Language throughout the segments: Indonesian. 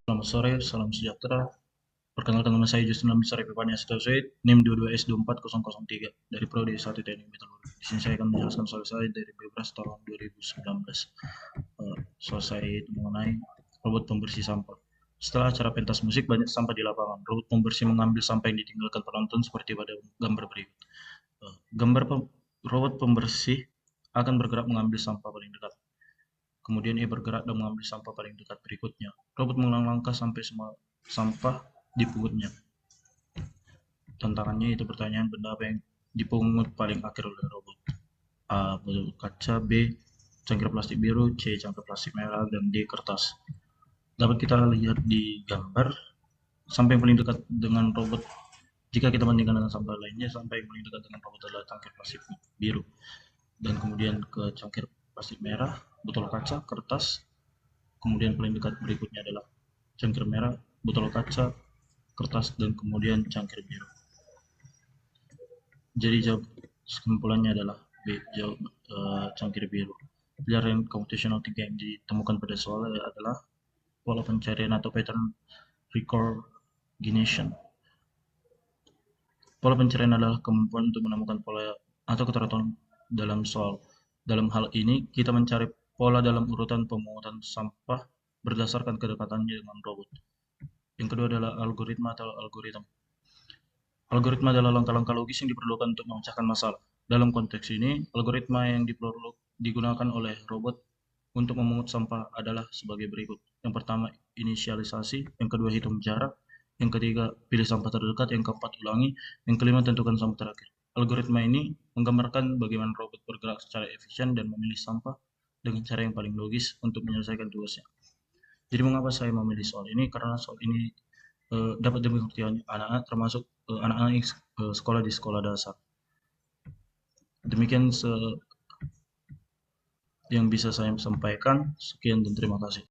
Selamat sore, salam sejahtera. Perkenalkan nama saya Justin Lamisar Epipania Sitosoid, NIM 22S24003 dari Prodi 1 Teknik Metalurgi. Di sini saya akan menjelaskan soal saya dari Bebras tahun 2019. Soal saya itu mengenai robot pembersih sampah. Setelah acara pentas musik, banyak sampah di lapangan. Robot pembersih mengambil sampah yang ditinggalkan penonton seperti pada gambar berikut. Gambar robot pembersih akan bergerak mengambil sampah paling dekat. Kemudian ia bergerak dan mengambil sampah paling dekat berikutnya. Robot mengulang langkah sampai semua sampah dipungutnya. Tantangannya itu pertanyaan benda apa yang dipungut paling akhir oleh robot. A. Botol kaca. B. Cangkir plastik biru. C. Cangkir plastik merah. Dan D. Kertas. Dapat kita lihat di gambar sampah yang paling dekat dengan robot. Jika kita bandingkan dengan sampah lainnya, sampah yang paling dekat dengan robot adalah cangkir plastik biru. Dan kemudian ke cangkir plastik merah, botol kaca, kertas. Kemudian paling dekat berikutnya adalah cangkir merah, botol kaca, kertas, dan kemudian cangkir biru. Jadi jawab kesimpulannya adalah B, jawab cangkir biru. Pilihan computational tiga yang ditemukan pada soal adalah pola pencarian atau pattern recognition. Pola pencarian adalah kemampuan untuk menemukan pola atau keteraturan dalam soal. Dalam hal ini, kita mencari pola dalam urutan pemungutan sampah berdasarkan kedekatannya dengan robot. Yang kedua adalah algoritma atau algoritma. Algoritma adalah langkah-langkah logis yang diperlukan untuk memecahkan masalah. Dalam konteks ini, algoritma yang digunakan oleh robot untuk memungut sampah adalah sebagai berikut. Yang pertama, inisialisasi. Yang kedua, hitung jarak. Yang ketiga, pilih sampah terdekat. Yang keempat, ulangi. Yang kelima, tentukan sampah terakhir. Algoritma ini menggambarkan bagaimana robot bergerak secara efisien dan memilih sampah dengan cara yang paling logis untuk menyelesaikan tugasnya. Jadi mengapa saya memilih soal ini? Karena soal ini dapat dimengerti anak-anak, termasuk anak-anak yang sekolah di sekolah dasar. Demikian yang bisa saya sampaikan. Sekian dan terima kasih.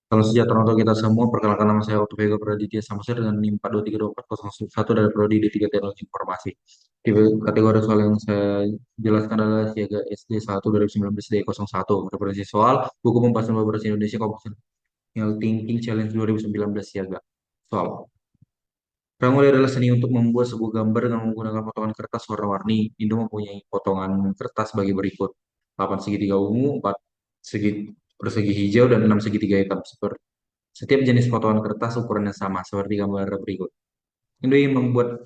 Salam sejahtera untuk kita semua. Perkenalkan nama saya Otto Vega Praditya Samsir dengan NIM 4232401 dari Prodi D3 Teknologi Informasi. Di kategori soal yang saya jelaskan adalah Siaga SD 1 2019 D01. Referensi soal buku pembahasan bahasa Indonesia Computational Thinking Challenge 2019 Siaga. Soal. Pramula adalah seni untuk membuat sebuah gambar dengan menggunakan potongan kertas warna-warni. Indo mempunyai potongan kertas bagi berikut. 8 segitiga ungu, 4 segi persegi hijau, dan 6 segitiga hitam. Setiap jenis potongan kertas ukurannya sama, seperti gambar berikut. Indo ingin membuat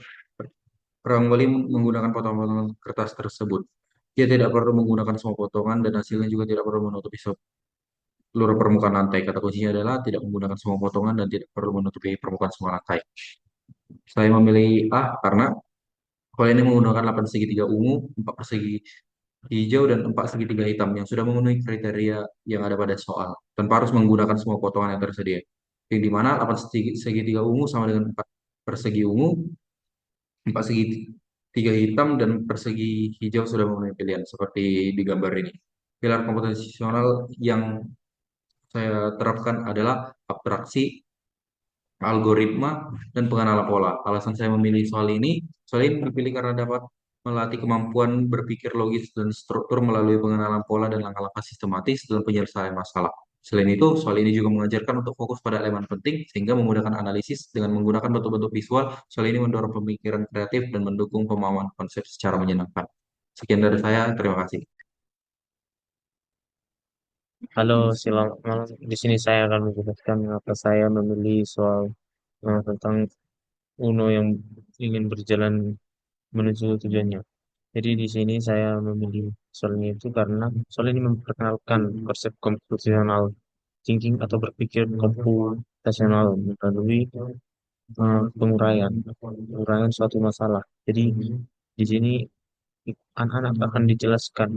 Pramuli menggunakan potongan-potongan kertas tersebut. Dia tidak perlu menggunakan semua potongan dan hasilnya juga tidak perlu menutupi seluruh permukaan lantai. Kata kuncinya adalah tidak menggunakan semua potongan dan tidak perlu menutupi permukaan semua lantai. Saya memilih A karena kalau ini menggunakan 8 segitiga ungu, 4 persegi hijau, dan 4 segitiga hitam yang sudah memenuhi kriteria yang ada pada soal, tanpa harus menggunakan semua potongan yang tersedia. Yang dimana 8 segitiga ungu sama dengan 4 persegi ungu, 4 segitiga hitam, dan persegi hijau sudah memenuhi pilihan, seperti di gambar ini. Pilar komputasional yang saya terapkan adalah abstraksi, algoritma, dan pengenalan pola. Alasan saya memilih soal ini dipilih karena dapat melatih kemampuan berpikir logis dan struktur melalui pengenalan pola dan langkah-langkah sistematis dalam penyelesaian masalah. Selain itu, soal ini juga mengajarkan untuk fokus pada elemen penting sehingga memudahkan analisis dengan menggunakan bentuk-bentuk visual. Soal ini mendorong pemikiran kreatif dan mendukung pemahaman konsep secara menyenangkan. Sekian dari saya, terima kasih. Halo, selamat malam. Di sini saya akan menjelaskan mengapa saya memilih soal tentang Uno yang ingin berjalan menuju tujuannya. Jadi di sini saya memilih soalnya itu karena soal ini memperkenalkan konsep computational thinking atau berpikir komputasional melalui penguraian suatu masalah. Jadi di sini anak-anak akan dijelaskan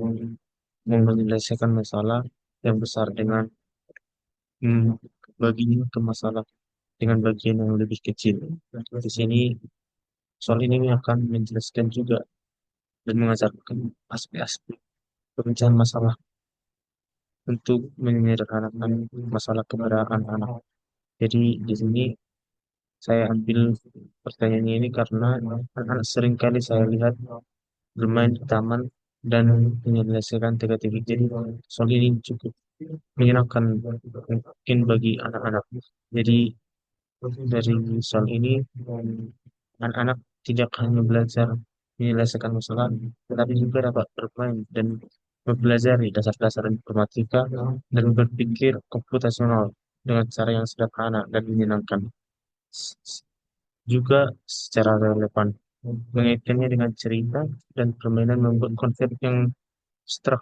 menyelesaikan masalah yang besar dengan hmm, bagian ke masalah dengan bagian yang lebih kecil. Di sini soal ini akan menjelaskan juga dan mengajarkan aspek-aspek pemecahan masalah untuk menyederhanakan masalah kepada anak-anak. Jadi di sini saya ambil pertanyaannya ini karena anak-anak seringkali saya lihat bermain di taman dan menyelesaikan teka-teki. Jadi soal ini cukup menyenangkan mungkin bagi anak-anak. Jadi dari soal ini anak-anak tidak hanya belajar menyelesaikan masalah, tetapi juga dapat bermain dan mempelajari dasar-dasar informatika dan berpikir komputasional dengan cara yang sederhana dan menyenangkan. Juga secara relevan, mengaitkannya dengan cerita dan permainan membuat konsep yang abstrak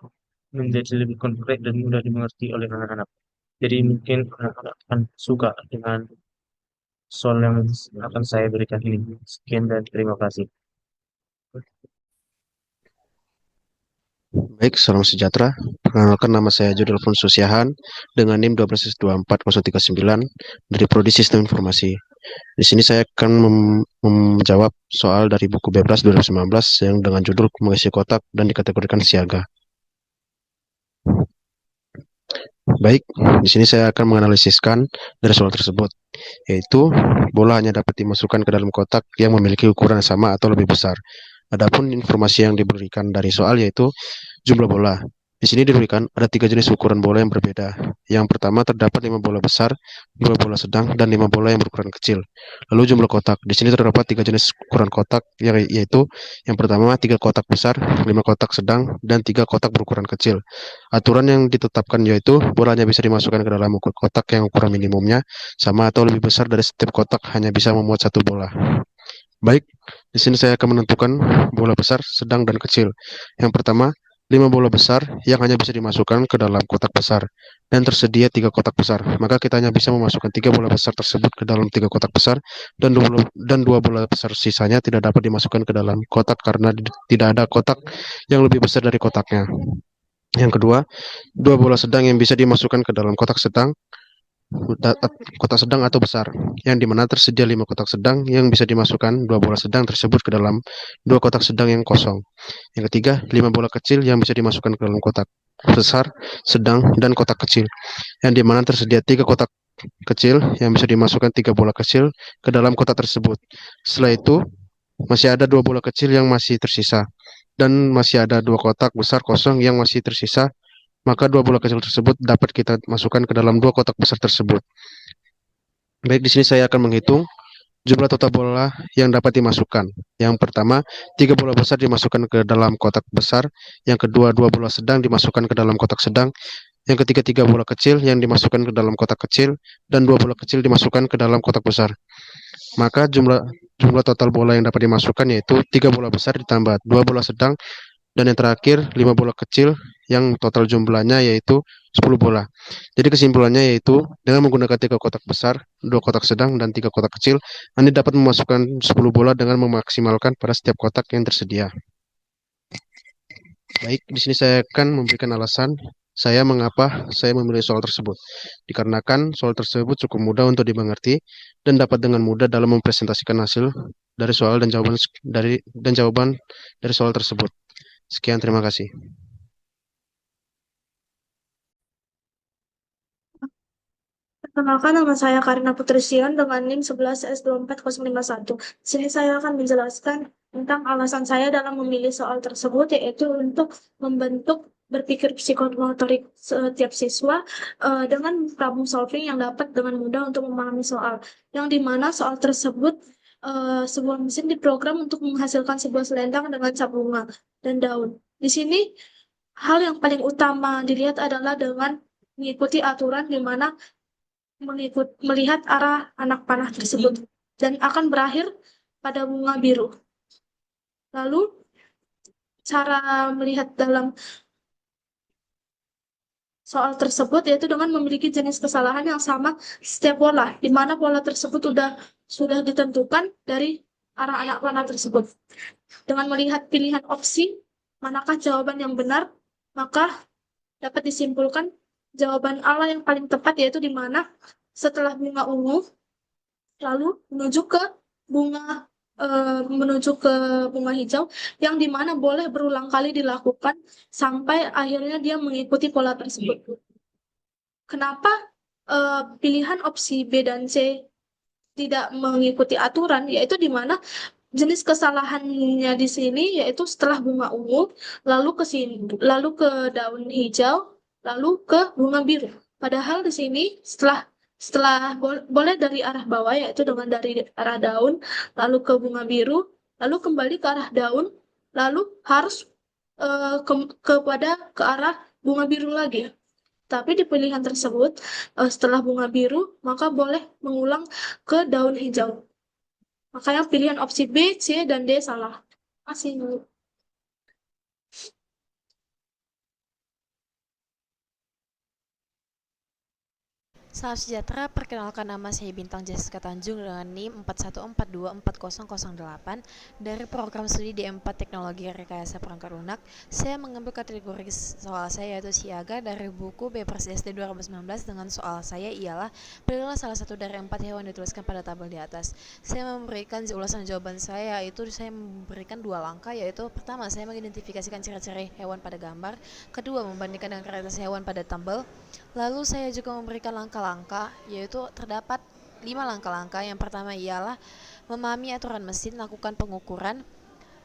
menjadi lebih konkret dan mudah dimengerti oleh anak-anak. Jadi mungkin anak-anak akan suka dengan soal yang akan saya berikan ini. Sekian dan terima kasih. Baik, salam sejahtera. Perkenalkan, nama saya Jody Alfonso Siahan dengan NIM 122439 dari Prodi Sistem Informasi. Di sini saya akan menjawab soal dari buku Bebras 2019 yang dengan judul mengisi kotak dan dikategorikan siaga. Baik, di sini saya akan menganalisiskan dari soal tersebut, yaitu bola hanya dapat dimasukkan ke dalam kotak yang memiliki ukuran yang sama atau lebih besar. Adapun informasi yang diberikan dari soal yaitu jumlah bola. Di sini diberikan ada 3 jenis ukuran bola yang berbeda. Yang pertama terdapat 5 bola besar, 2 bola sedang, dan 5 bola yang berukuran kecil. Lalu jumlah kotak. Di sini terdapat 3 jenis ukuran kotak, yaitu yang pertama 3 kotak besar, 5 kotak sedang, dan 3 kotak berukuran kecil. Aturan yang ditetapkan yaitu bola hanya bisa dimasukkan ke dalam kotak yang ukuran minimumnya sama atau lebih besar dari setiap kotak hanya bisa memuat 1 bola. Baik, di sini saya akan menentukan bola besar, sedang, dan kecil. Yang pertama, 5 bola besar yang hanya bisa dimasukkan ke dalam kotak besar dan tersedia 3 kotak besar. Maka kita hanya bisa memasukkan 3 bola besar tersebut ke dalam 3 kotak besar dan 2 bola besar sisanya tidak dapat dimasukkan ke dalam kotak karena tidak ada kotak yang lebih besar dari kotaknya. Yang kedua, 2 bola sedang yang bisa dimasukkan ke dalam kotak sedang atau besar, yang dimana tersedia 5 kotak sedang yang bisa dimasukkan 2 bola sedang tersebut ke dalam 2 kotak sedang yang kosong. Yang ketiga, 5 bola kecil yang bisa dimasukkan ke dalam kotak besar, sedang, dan kotak kecil, yang dimana tersedia 3 kotak kecil yang bisa dimasukkan 3 bola kecil ke dalam kotak tersebut. Setelah itu, masih ada 2 bola kecil yang masih tersisa, dan masih ada 2 kotak besar kosong yang masih tersisa. Maka 2 bola kecil tersebut dapat kita masukkan ke dalam 2 kotak besar tersebut. Baik, di sini saya akan menghitung jumlah total bola yang dapat dimasukkan. Yang pertama, 3 bola besar dimasukkan ke dalam kotak besar. Yang kedua, 2 bola sedang dimasukkan ke dalam kotak sedang. Yang ketiga, 3 bola kecil yang dimasukkan ke dalam kotak kecil. Dan 2 bola kecil dimasukkan ke dalam kotak besar. Maka jumlah total bola yang dapat dimasukkan yaitu 3 bola besar ditambah 2 bola sedang. Dan yang terakhir, 5 bola kecil yang total jumlahnya yaitu 10 bola. Jadi kesimpulannya yaitu dengan menggunakan 3 kotak besar, 2 kotak sedang, dan 3 kotak kecil, Anda dapat memasukkan 10 bola dengan memaksimalkan pada setiap kotak yang tersedia. Baik, di sini saya akan memberikan alasan saya mengapa saya memilih soal tersebut. Dikarenakan soal tersebut cukup mudah untuk dimengerti dan dapat dengan mudah dalam mempresentasikan hasil dari soal dan jawaban dari soal tersebut. Sekian, terima kasih. Perkenalkan, nama saya Karina Putrisian dengan NIM 11S24051. Di sini saya akan menjelaskan tentang alasan saya dalam memilih soal tersebut, yaitu untuk membentuk berpikir psikomotorik setiap siswa dengan problem solving yang dapat dengan mudah untuk memahami soal. Yang dimana soal tersebut sebuah mesin diprogram untuk menghasilkan sebuah selendang dengan cap bunga dan daun. Di sini hal yang paling utama dilihat adalah dengan mengikuti aturan di mana melihat arah anak panah tersebut dan akan berakhir pada bunga biru. Lalu cara melihat dalam soal tersebut yaitu dengan memiliki jenis kesalahan yang sama setiap bola, di mana bola tersebut sudah ditentukan dari arah anak panah tersebut. Dengan melihat pilihan opsi manakah jawaban yang benar, maka dapat disimpulkan jawaban A yang paling tepat, yaitu di mana setelah bunga ungu lalu menuju ke bunga hijau, yang dimana boleh berulang kali dilakukan sampai akhirnya dia mengikuti pola tersebut. Kenapa pilihan opsi B dan C tidak mengikuti aturan, yaitu di mana jenis kesalahannya di sini yaitu setelah bunga ungu lalu ke daun hijau lalu ke bunga biru. Padahal di sini setelah boleh dari arah bawah, yaitu dengan dari arah daun, lalu ke bunga biru, lalu kembali ke arah daun, lalu harus ke arah bunga biru lagi. Tapi di pilihan tersebut, setelah bunga biru, maka boleh mengulang ke daun hijau. Makanya pilihan opsi B, C, dan D salah. Masih. Salam sejahtera, perkenalkan nama saya Bintang Jessica Tanjung dengan NIM 41424008 dari program studi D4 Teknologi Rekayasa Perangkat Lunak. Saya mengambil kategori soal saya yaitu Siaga dari buku Bepres SD 2019 dengan soal saya ialah pilihlah salah satu dari 4 hewan dituliskan pada tabel di atas. Saya memberikan ulasan jawaban saya yaitu saya memberikan 2 langkah, yaitu pertama saya mengidentifikasikan ciri-ciri hewan pada gambar, kedua membandingkan dengan karakteristik hewan pada tabel. Lalu saya juga memberikan langkah-langkah, yaitu terdapat 5 langkah-langkah. Yang pertama ialah memahami aturan mesin, lakukan pengukuran.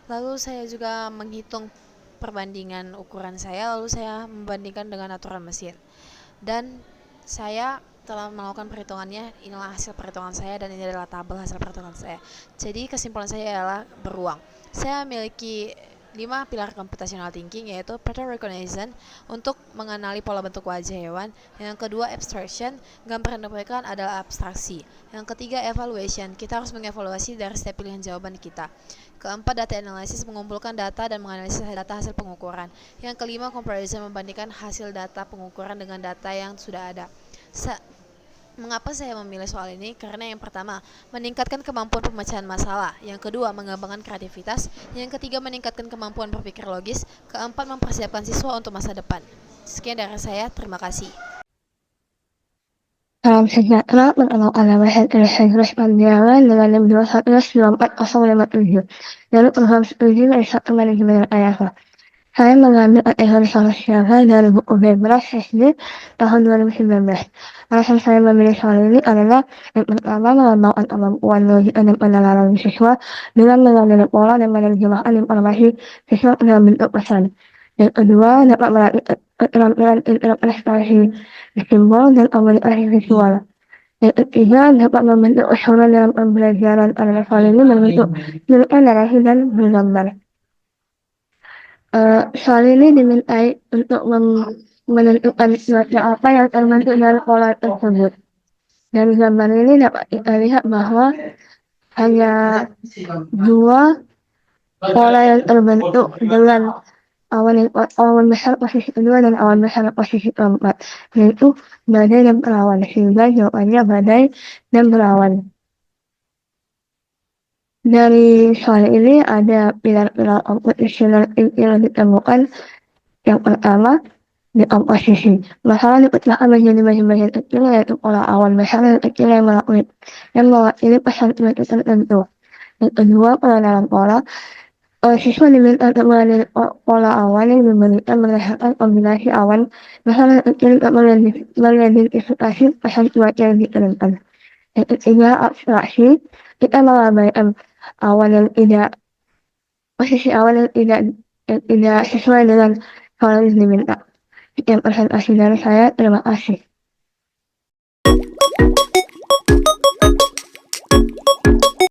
Lalu saya juga menghitung perbandingan ukuran saya, lalu saya membandingkan dengan aturan mesin. Dan saya telah melakukan perhitungannya, inilah hasil perhitungan saya dan ini adalah tabel hasil perhitungan saya. Jadi kesimpulan saya adalah beruang. Saya memiliki 5 pilar computational thinking, yaitu pattern recognition untuk mengenali pola bentuk wajah hewan. Yang kedua abstraction, gambar yang diberikan adalah abstraksi. Yang ketiga evaluation, kita harus mengevaluasi dari setiap pilihan jawaban kita. Keempat data analysis, mengumpulkan data dan menganalisis data hasil pengukuran. Yang kelima comparison, membandingkan hasil data pengukuran dengan data yang sudah ada. Mengapa saya memilih soal ini? Karena yang pertama, meningkatkan kemampuan pemecahan masalah. Yang kedua, mengembangkan kreativitas. Yang ketiga, meningkatkan kemampuan berpikir logis. Keempat, mempersiapkan siswa untuk masa depan. Sekian dari saya, terima kasih. Salam sejahtera, perkenalkan nama saya Elisa Pandiangan dengan NIM 21944057 dari program studi S1 Manajemen Rekayasa. Saya mengambil kategori soal siaga dari buku Bepres SD tahun 2019. Alasan saya memilih soal ini adalah yang pertama mengembangkan kemampuan logika dan penalaran siswa dengan mengambil pola dan menerjemahkan informasi siswa dalam bentuk pesan. Yang kedua, dapat melatih keterampilan interpretasi simbol dan komunikasi visual. Yang ketiga, dapat membentuk usulan dalam pembelajaran karena soal ini membentuk narasi dan bergambar. Soal ini dimintai untuk menentukan cuaca apa yang terbentuk dari pola tersebut. Dari gambar ini dapat kita lihat bahwa hanya 2 pola yang terbentuk dengan awan besar posisi kedua dan awan besar posisi keempat, yaitu badai dan perawan, sehingga jawabannya badai dan perawan. Dari soal ini ada pilar-pilar computational thinking yang ditemukan. Yang pertama, dekomposisi. Masalah dipecahkan menjadi bagian-bagian kecil, yaitu pola awan besar dan kecil yang mewakili pesan tertentu. Yang kedua, pengenalan pola. Siswa diminta untuk mengenali pola awan yang diberikan berdasarkan kombinasi awan besar dan kecil untuk mengidentifikasi pesan cuaca yang dikirimkan. Yang ketiga, abstraksi. Kita mengabaikan posisi awan yang tidak sesuai dengan soal yang diminta. Sekian presentasi dari saya, terima kasih.